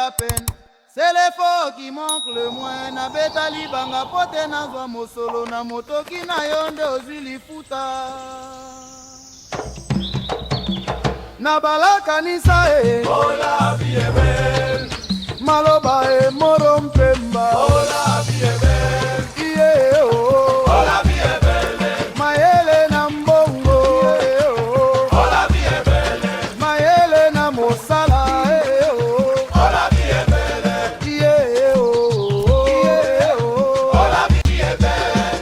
la peine. C'est l'effort qui manque le moins. Na beta libanga pote na zwa mosolo na motoki na yonde ozili futa. Na balaka nisa oh la vie est belle. Maloba moro mpemba oh la vie est belle. Yeah, oh. Oh la vie est belle. Maele na mbongo yeah, oh. Oh la vie est belle. Maele na mosala oh. Oh la vie est belle. Yeah, oh. Yeah, oh. Oh la vie est belle.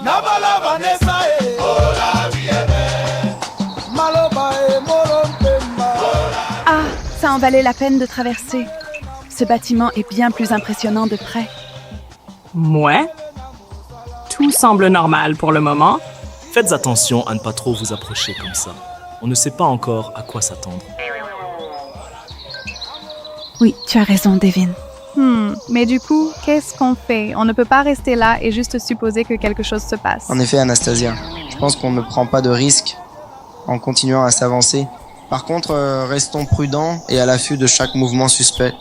Na balaba nesa oh la vie est belle. Maloba moro mpemba. Ah, ça en valait la peine de traverser. Ce bâtiment est bien plus impressionnant de près. Ouais. Tout semble normal pour le moment. Faites attention à ne pas trop vous approcher comme ça. On ne sait pas encore à quoi s'attendre. Oui, tu as raison, Devin. Mais du coup, qu'est-ce qu'on fait? On ne peut pas rester là et juste supposer que quelque chose se passe. En effet, Anastasia, je pense qu'on ne prend pas de risque en continuant à s'avancer. Par contre, restons prudents et à l'affût de chaque mouvement suspect.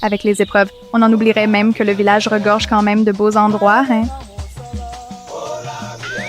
Avec les épreuves, on en oublierait même que le village regorge quand même de beaux endroits, hein?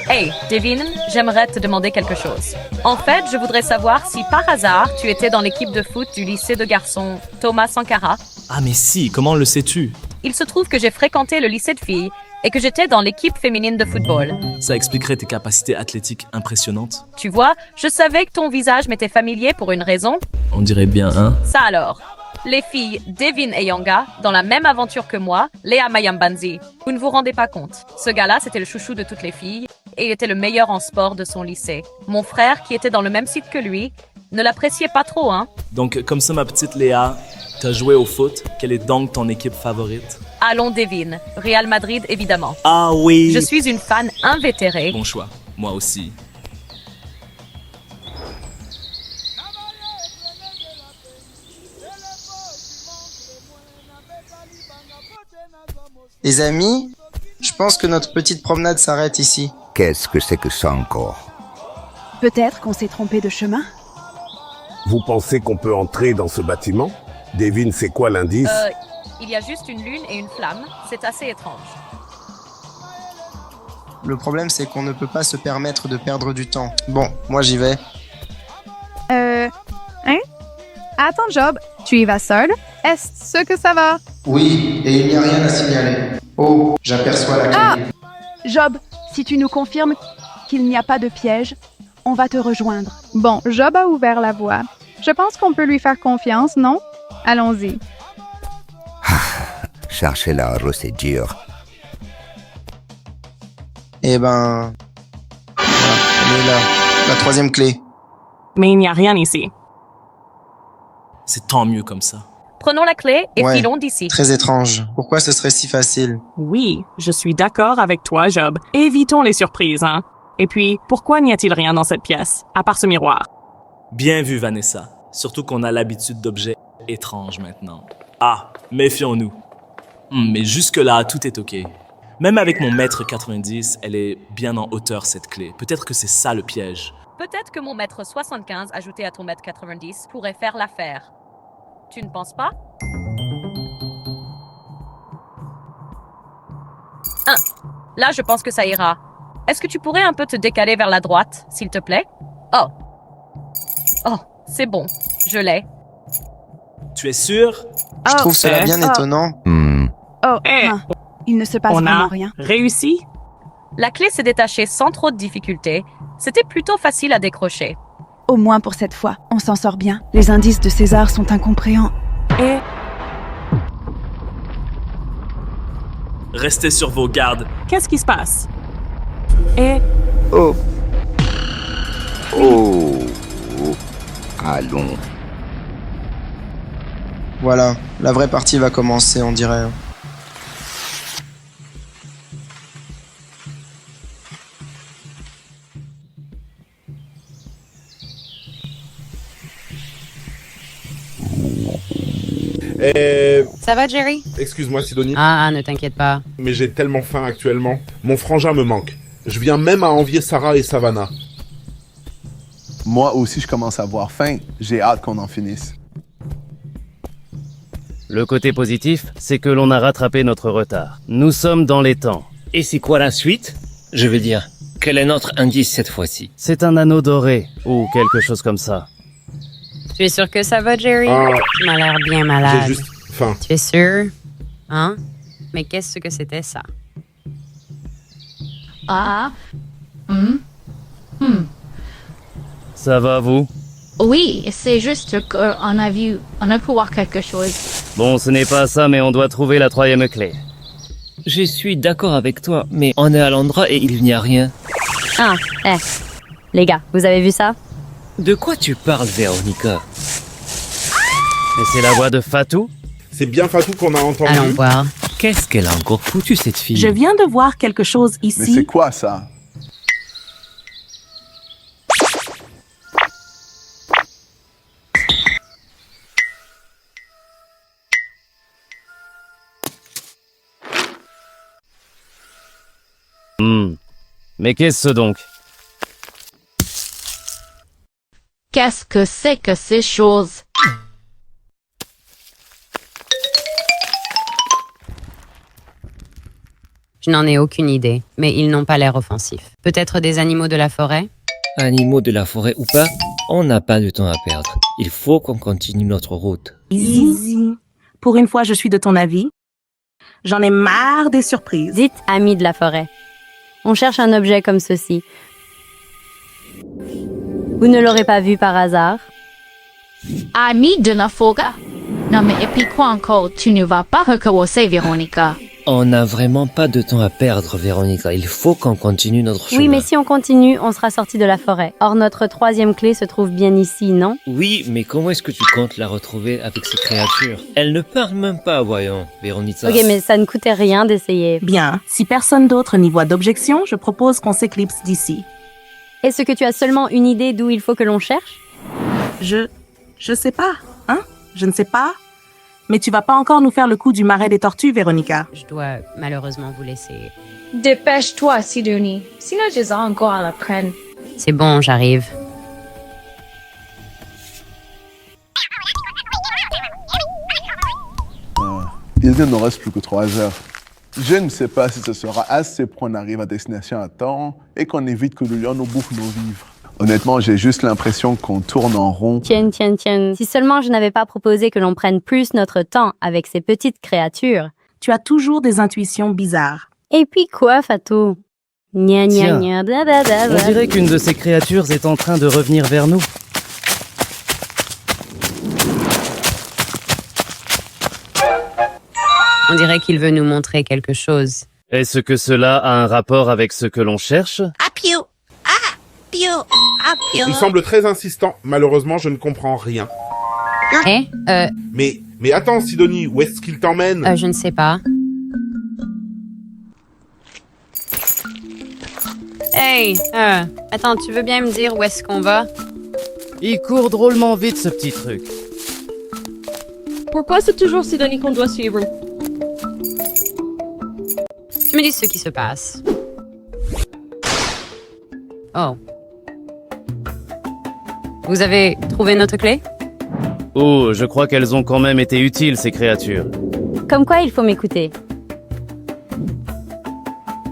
Hey, Devin, j'aimerais te demander quelque chose. En fait, je voudrais savoir si par hasard tu étais dans l'équipe de foot du lycée de garçons Thomas Sankara. Ah mais si, comment le sais-tu? Il se trouve que j'ai fréquenté le lycée de filles et que j'étais dans l'équipe féminine de football. Ça expliquerait tes capacités athlétiques impressionnantes. Tu vois, je savais que ton visage m'était familier pour une raison. On dirait bien, hein? Ça alors. Les filles Devin et Yanga, dans la même aventure que moi, Léa Mayambanzi. Vous ne vous rendez pas compte. Ce gars-là, c'était le chouchou de toutes les filles et il était le meilleur en sport de son lycée. Mon frère, qui était dans le même site que lui, ne l'appréciait pas trop, hein? Donc, comme ça, ma petite Léa, t'as joué au foot. Quelle est donc ton équipe favorite? Allons, Devin. Real Madrid, évidemment. Ah oui! Je suis une fan invétérée. Bon choix. Moi aussi. Les amis, je pense que notre petite promenade s'arrête ici. Qu'est-ce que c'est que ça encore? Peut-être qu'on s'est trompé de chemin. Vous pensez qu'on peut entrer dans ce bâtiment? Devin, c'est quoi l'indice? Il y a juste une lune et une flamme. C'est assez étrange. Le problème, c'est qu'on ne peut pas se permettre de perdre du temps. Bon, moi j'y vais. Hein? Attends, Job, tu y vas seul? Est-ce que ça va? Oui, et il n'y a rien à signaler. Oh, j'aperçois la clé. Ah! Job, si tu nous confirmes qu'il n'y a pas de piège, on va te rejoindre. Bon, Job a ouvert la voie. Je pense qu'on peut lui faire confiance, non? Allons-y. Chercher la procédure. Eh ben... Voilà, elle est là. La troisième clé. Mais il n'y a rien ici. C'est tant mieux comme ça. Prenons la clé et Ouais, filons d'ici. très étrange. Pourquoi ce serait si facile? Oui, je suis d'accord avec toi, Job. Évitons les surprises, hein. Et puis, pourquoi n'y a-t-il rien dans cette pièce, à part ce miroir? Bien vu, Vanessa. Surtout qu'on a l'habitude d'objets étranges maintenant. Ah, méfions-nous. Mais jusque-là, tout est OK. Même avec mon mètre 90, elle est bien en hauteur, cette clé. Peut-être que c'est ça le piège. Peut-être que mon mètre 75 ajouté à ton mètre 90 pourrait faire l'affaire. Tu ne penses pas? Là, je pense que ça ira. Est-ce que tu pourrais un peu te décaler vers la droite, s'il te plaît? Oh, c'est bon. Je l'ai. Tu es sûr? Je trouve cela bien étonnant. Oh, Eh, il ne se passe On vraiment a rien. réussi? La clé s'est détachée sans trop de difficulté. C'était plutôt facile à décrocher. Au moins pour cette fois, on s'en sort bien. Les indices de César sont incompréhensibles. Et Restez sur vos gardes. qu'est-ce qui se passe? Et Oh. Oh. Allons. Voilà, la vraie partie va commencer, on dirait. Ça va, Jerry? Excuse-moi, Sidonie, Ne t'inquiète pas. mais j'ai tellement faim actuellement. Mon frangin me manque. Je viens même à envier Sarah et Savannah. Moi aussi, je commence à avoir faim. J'ai hâte qu'on en finisse. Le côté positif, c'est que l'on a rattrapé notre retard. Nous sommes dans les temps. Et c'est quoi la suite? Je veux dire, quel est notre indice cette fois-ci? C'est un anneau doré, ou quelque chose comme ça. Tu es sûr que ça va, Jerry? Tu m'as l'air bien malade. J'ai juste faim. Tu es sûr? Hein? Mais qu'est-ce que c'était ça? Ça va, vous? Oui, c'est juste qu'on a pu voir quelque chose. Bon, ce n'est pas ça, mais on doit trouver la 3e clé. Je suis d'accord avec toi, mais on est à l'endroit et il n'y a rien. Les gars, vous avez vu ça? De quoi tu parles, Véronica? Et c'est la voix de Fatou? C'est bien Fatou qu'on a entendu. Allons voir. Qu'est-ce qu'elle a encore foutu, cette fille? Je viens de voir quelque chose Mais c'est ici. quoi ça? Mais qu'est-ce donc? Qu'est-ce que c'est que ces choses? Je n'en ai aucune idée, mais ils n'ont pas l'air offensifs. Peut-être des animaux de la forêt? Animaux de la forêt ou pas, on n'a pas de temps à perdre. Il faut qu'on continue notre route. Easy. Pour une fois, je suis de ton avis. J'en ai marre des surprises. Dites, amis de la forêt. On cherche un objet comme ceci. Vous ne l'aurez pas vu par hasard? Ami de la forêt? Non mais et puis quoi encore? Tu ne vas pas recommencer, Véronica. On n'a vraiment pas de temps à perdre, Véronica. Il faut qu'on continue notre chemin. Oui, mais si on continue, on sera sorti de la forêt. Or, notre 3e clé se trouve bien ici, non? Oui, mais comment est-ce que tu comptes la retrouver avec ces créatures? Elle ne parle même pas, voyons, Véronica. Ok, mais ça ne coûtait rien d'essayer. Bien, si personne d'autre n'y voit d'objection, je propose qu'on s'éclipse d'ici. Est-ce que tu as seulement une idée d'où il faut que l'on cherche? Je sais pas, hein? Je ne sais pas. Mais tu vas pas encore nous faire le coup du marais des tortues, Véronica. Je dois malheureusement vous laisser. Dépêche-toi, Sidonie. Sinon, j'ai encore à la prenne. C'est bon, j'arrive. Il ne nous reste plus que 3 heures. Je ne sais pas si ce sera assez pour qu'on arrive à destination à temps et qu'on évite que le lion nous bouffe nos vivres. Honnêtement, j'ai juste l'impression qu'on tourne en rond. Tiens. Si seulement je n'avais pas proposé que l'on prenne plus notre temps avec ces petites créatures. Tu as toujours des intuitions bizarres. Et puis quoi, Fatou? Gna gna gna, bla bla bla bla. On dirait qu'une de ces créatures est en train de revenir vers nous. On dirait qu'il veut nous montrer quelque chose. Est-ce que cela a un rapport avec ce que l'on cherche? Il semble très insistant. Malheureusement, je ne comprends rien. Mais attends, Sidonie, où est-ce qu'il t'emmène? Je ne sais pas. Hey, attends, tu veux bien me dire où est-ce qu'on va? Il court drôlement vite, ce petit truc. Pourquoi c'est toujours Sidonie qu'on doit suivre? Tu me dis ce qui se passe. Oh. Vous avez trouvé notre clé? Oh, je crois qu'elles ont quand même été utiles, ces créatures. Comme quoi, il faut m'écouter.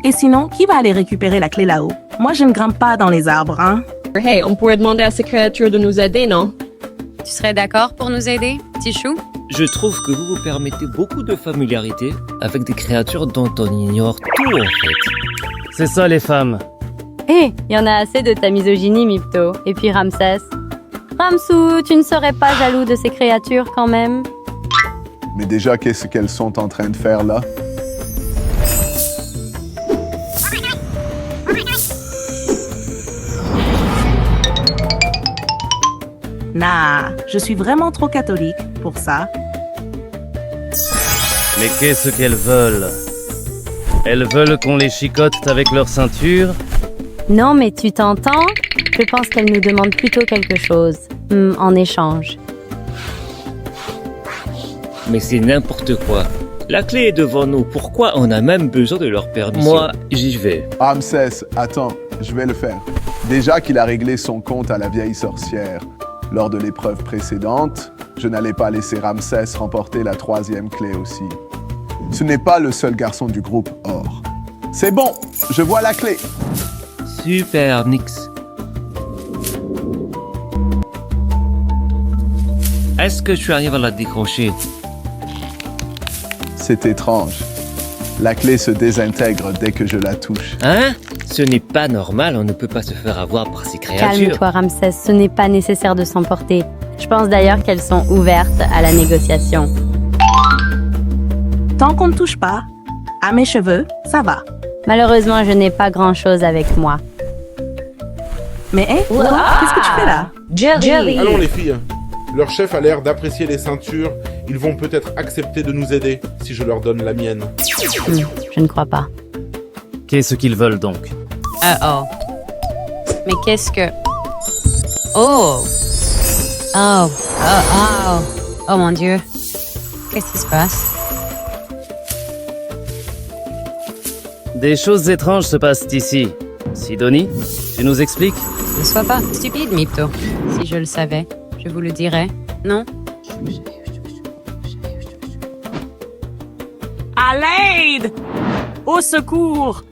Et sinon, qui va aller récupérer la clé là-haut? Moi, je ne grimpe pas dans les arbres, hein? Hey, on pourrait demander à ces créatures de nous aider, non? Tu serais d'accord pour nous aider, Tichou? Je trouve que vous vous permettez beaucoup de familiarité avec des créatures dont on ignore tout, en fait. C'est ça, les femmes. Hé, il y en a assez de ta misogynie, Mipto. Et puis Ramsès. Ramsou, tu ne serais pas jaloux de ces créatures quand même? Mais déjà, qu'est-ce qu'elles sont en train de faire là? Nah, je suis vraiment trop catholique pour ça. Mais qu'est-ce qu'elles veulent? Elles veulent qu'on les chicote avec leur ceinture? Non, mais tu t'entends? Je pense qu'elles nous demandent plutôt quelque chose. En échange. Mais c'est n'importe quoi. La clé est devant nous, pourquoi on a même besoin de leur permission? Moi, j'y vais. Ramsès, attends, je vais le faire. Déjà qu'il a réglé son compte à la vieille sorcière. Lors de l'épreuve précédente, je n'allais pas laisser Ramsès remporter la 3e clé aussi. Ce n'est pas le seul garçon du groupe Or. C'est bon, je vois la clé. Super, Nyx. Est-ce que tu arrives à la décrocher? C'est étrange. La clé se désintègre dès que je la touche. Hein? Ce n'est pas normal, on ne peut pas se faire avoir par ces créatures. Calme-toi, Ramsès, ce n'est pas nécessaire de s'emporter. Je pense d'ailleurs qu'elles sont ouvertes à la négociation. Tant qu'on ne touche pas à mes cheveux, ça va. Malheureusement, je n'ai pas grand-chose avec moi. Mais hé, qu'est-ce que tu fais là? Jerry. Allons les filles. Leur chef a l'air d'apprécier les ceintures. Ils vont peut-être accepter de nous aider si je leur donne la mienne. Je ne crois pas. Qu'est-ce qu'ils veulent donc? Mais qu'est-ce que... Oh mon Dieu. Qu'est-ce qui se passe? Des choses étranges se passent ici. Sidonie, tu nous expliques? Ne sois pas stupide, Mipto. Si je le savais, je vous le dirais. Non? À l'aide! Au secours!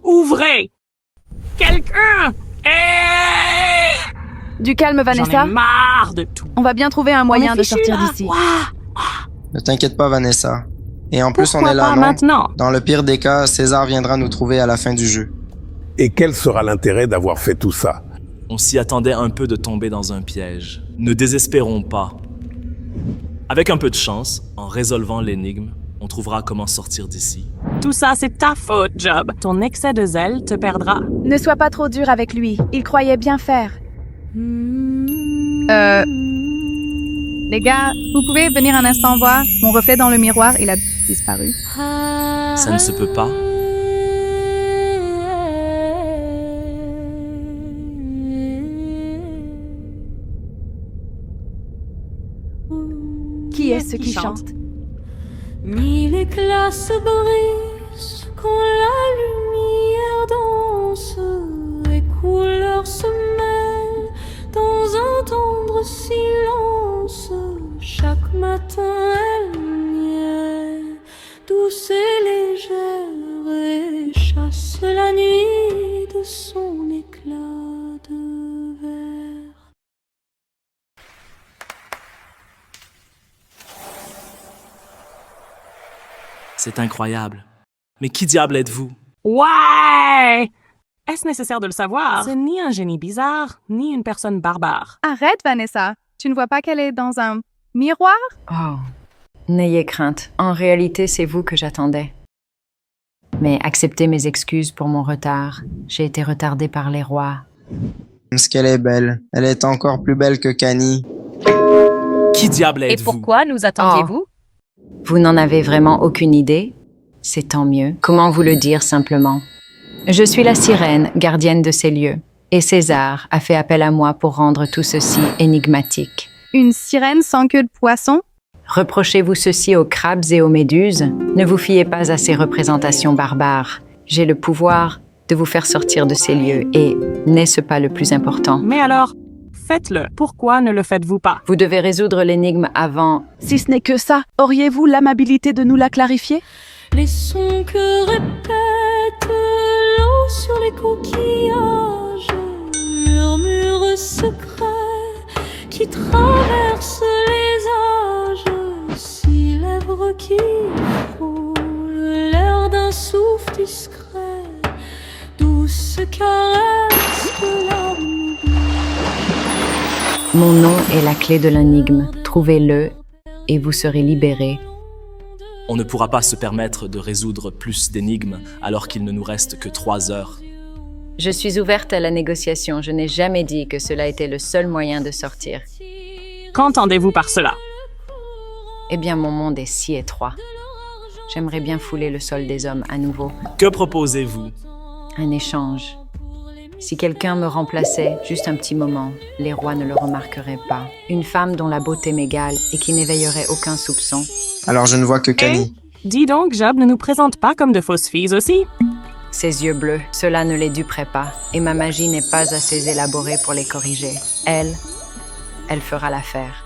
Ouvrez! Quelqu'un! Du calme, Vanessa. J'en ai marre de tout. On va bien trouver un moyen de sortir d'ici. Ne t'inquiète pas, Vanessa. Et en plus, Pourquoi on est là, pas non? maintenant? Dans le pire des cas, César viendra nous trouver à la fin du jeu. Et quel sera l'intérêt d'avoir fait tout ça? On s'y attendait un peu de tomber dans un piège. Ne désespérons pas. Avec un peu de chance, en résolvant l'énigme, on trouvera comment sortir d'ici. Tout ça, c'est ta faute, Job. Ton excès de zèle te perdra. Ne sois pas trop dur avec lui. Il croyait bien faire. Les gars, vous pouvez venir un instant voir? Mon reflet dans le miroir, il a disparu. Ça ne se peut pas. Qui est ce qui chante? Mille éclats se brisent quand la lumière danse et couleurs se mêlent dans un tendre silence. Chaque matin elle niait, douce et légère, et chasse la nuit de son éclat de verre. C'est incroyable. Mais qui diable êtes-vous? Ouais! Est-ce nécessaire de le savoir? C'est ni un génie bizarre, ni une personne barbare. Arrête, Vanessa. Tu ne vois pas qu'elle est dans un miroir? Oh, n'ayez crainte. En réalité, c'est vous que j'attendais. Mais acceptez mes excuses pour mon retard. J'ai été retardée par les rois. Parce qu'elle est belle. Elle est encore plus belle que Kani. Qui diable Et êtes-vous? pourquoi nous attendiez-vous? Vous n'en avez vraiment aucune idée? C'est tant mieux. Comment vous le dire simplement? Je suis la sirène, gardienne de ces lieux. Et César a fait appel à moi pour rendre tout ceci énigmatique. Une sirène sans queue de poisson? Reprochez-vous ceci aux crabes et aux méduses? Ne vous fiez pas à ces représentations barbares. J'ai le pouvoir de vous faire sortir de ces lieux et n'est-ce pas le plus important? Mais alors, faites-le. Pourquoi ne le faites-vous pas? Vous devez résoudre l'énigme avant... Si ce n'est que ça, auriez-vous l'amabilité de nous la clarifier? Les sons que répète l'eau sur les coquillages, murmures secrets qui traversent les âges, six lèvres qui frôlent l'air d'un souffle discret, douce caresse de l'âme. Mon nom est la clé de l'énigme. Trouvez-le et vous serez libérés. On ne pourra pas se permettre de résoudre plus d'énigmes alors qu'il ne nous reste que 3 heures. Je suis ouverte à la négociation. Je n'ai jamais dit que cela était le seul moyen de sortir. Qu'entendez-vous par cela? Eh bien, mon monde est si étroit. J'aimerais bien fouler le sol des hommes à nouveau. Que proposez-vous? Un échange. Si quelqu'un me remplaçait, juste un petit moment, les rois ne le remarqueraient pas. Une femme dont la beauté m'égale et qui n'éveillerait aucun soupçon. Alors je ne vois que Camille. Dis donc, Job ne nous présente pas comme de fausses filles aussi. Ses yeux bleus, cela ne les duperait pas, et ma magie n'est pas assez élaborée pour les corriger. Elle fera l'affaire.